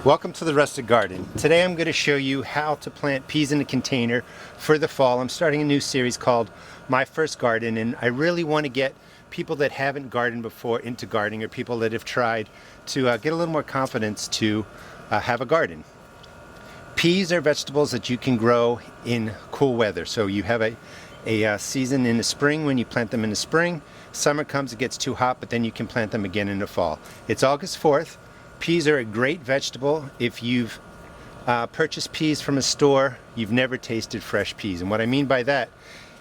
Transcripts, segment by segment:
Welcome to the Rustic Garden. Today I'm going to show you how to plant peas in a container for the fall. I'm starting a new series called My First Garden, and I really want to get people that haven't gardened before into gardening, or people that have tried to get a little more confidence to have a garden. Peas are vegetables that you can grow in cool weather. So you have a season in the spring when you plant them in the spring. Summer comes, it gets too hot, but then you can plant them again in the fall. It's August 4th. Peas are a great vegetable. If you've purchased peas from a store, you've never tasted fresh peas. And what I mean by that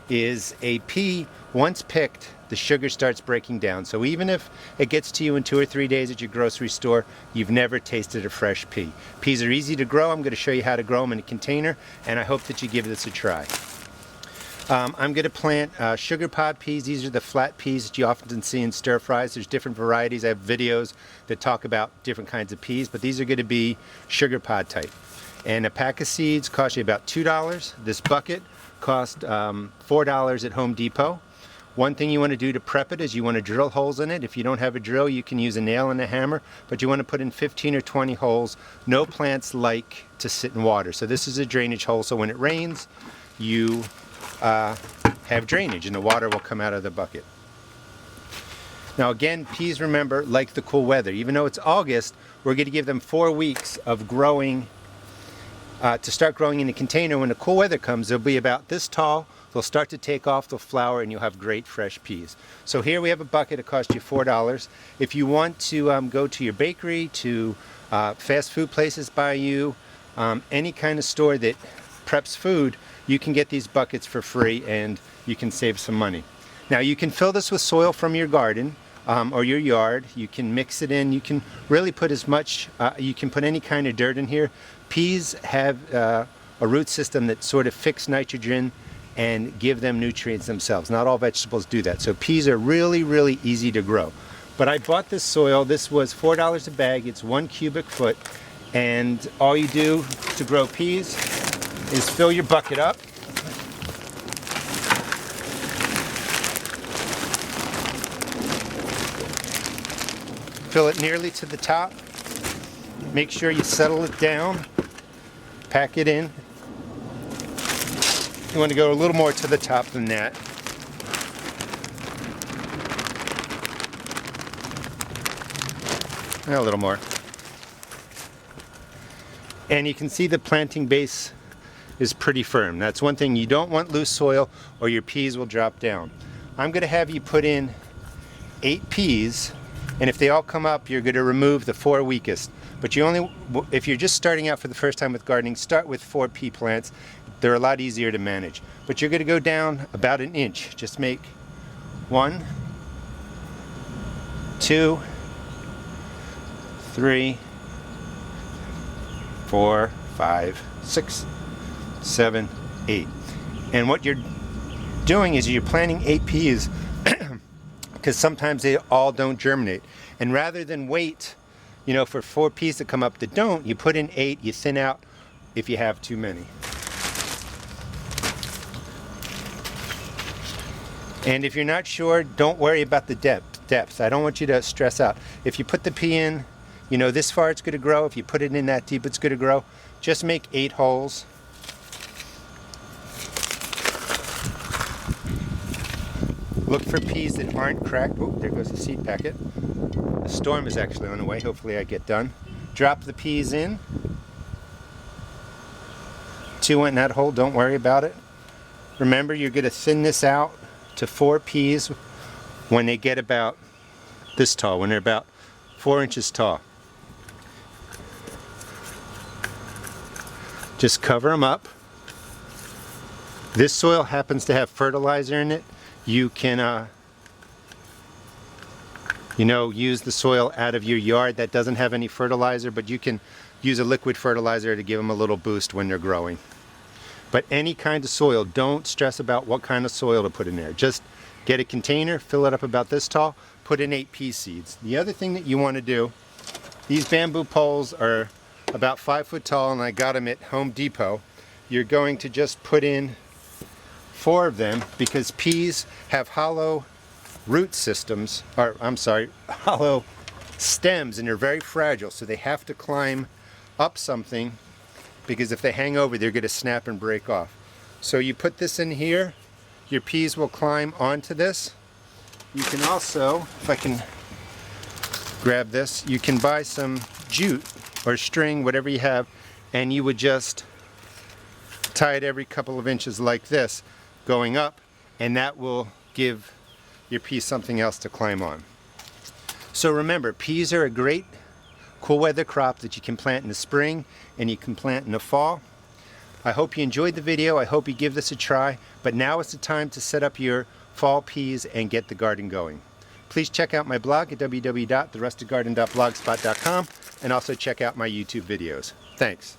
is a pea, once picked, the sugar starts breaking down. So even if it gets to you in 2 or 3 days at your grocery store, you've never tasted a fresh pea. Peas are easy to grow. I'm going to show you how to grow them in a container, and I hope that you give this a try. I'm going to plant sugar pod peas. These are the flat peas that you often see in stir fries. There's different varieties. I have videos that talk about different kinds of peas, but these are going to be sugar pod type. And a pack of seeds costs you about $2. This bucket cost $4 at Home Depot. One thing you want to do to prep it is you want to drill holes in it. If you don't have a drill, you can use a nail and a hammer, but you want to put in 15 or 20 holes. No plants like to sit in water. So this is a drainage hole, so when it rains, you have drainage and the water will come out of the bucket. Now again, peas, remember, like the cool weather. Even though it's August, we're going to give them 4 weeks of growing, to start growing in a container. When the cool weather comes, they'll be about this tall. They'll start to take off, they'll flower, and you'll have great fresh peas. So here we have a bucket. It costs you $4. If you want to go to your bakery, to fast food places by you, any kind of store that preps food, you can get these buckets for free and you can save some money. Now you can fill this with soil from your garden or your yard. You can mix it in. You can really put as much, you can put any kind of dirt in here. Peas have a root system that sort of fix nitrogen and give them nutrients themselves. Not all vegetables do that. So peas are really, really easy to grow. But I bought this soil. This was $4 a bag. It's 1 cubic foot. And all you do to grow peas is fill your bucket up. Fill it nearly to the top. Make sure you settle it down. Pack it in. You want to go a little more to the top than that. A little more. And you can see the planting base is pretty firm. That's one thing. You don't want loose soil or your peas will drop down. I'm going to have you put in 8 peas, and if they all come up, you're going to remove the 4 weakest. But you only, if you're just starting out for the first time with gardening, start with 4 pea plants. They're a lot easier to manage. But you're going to go down about 1 inch. Just make 1, 2, 3, 4, 5, 6, 7, 8. And what you're doing is you're planting 8 peas because sometimes they all don't germinate. And rather than wait, for 4 peas to come up that don't, you put in 8, you thin out if you have too many. And if you're not sure, don't worry about the depth. I don't want you to stress out. If you put the pea in, this far it's going to grow. If you put it in that deep, it's going to grow. Just make 8 holes. Look for peas that aren't cracked. Oh, there goes the seed packet. A storm is actually on the way. Hopefully I get done. Drop the peas in. 2 went in that hole. Don't worry about it. Remember, you're going to thin this out to 4 peas when they get about this tall, when they're about 4 inches tall. Just cover them up. This soil happens to have fertilizer in it. You can, use the soil out of your yard that doesn't have any fertilizer, but you can use a liquid fertilizer to give them a little boost when they're growing. But any kind of soil, don't stress about what kind of soil to put in there. Just get a container, fill it up about this tall, put in 8 pea seeds. The other thing that you want to do, these bamboo poles are about 5 foot tall, and I got them at Home Depot. You're going to just put in 4 of them because peas have hollow root systems, or I'm sorry, hollow stems, and they're very fragile, so they have to climb up something, because if they hang over, they're going to snap and break off. So you put this in here, your peas will climb onto this. You can also, if I can grab this, you can buy some jute or string, whatever you have, and you would just tie it every couple of inches like this, going up, and that will give your peas something else to climb on. So remember, peas are a great cool weather crop that you can plant in the spring and you can plant in the fall. I hope you enjoyed the video. I hope you give this a try, but now is the time to set up your fall peas and get the garden going. Please check out my blog at www.therustedgarden.blogspot.com and also check out my YouTube videos. Thanks.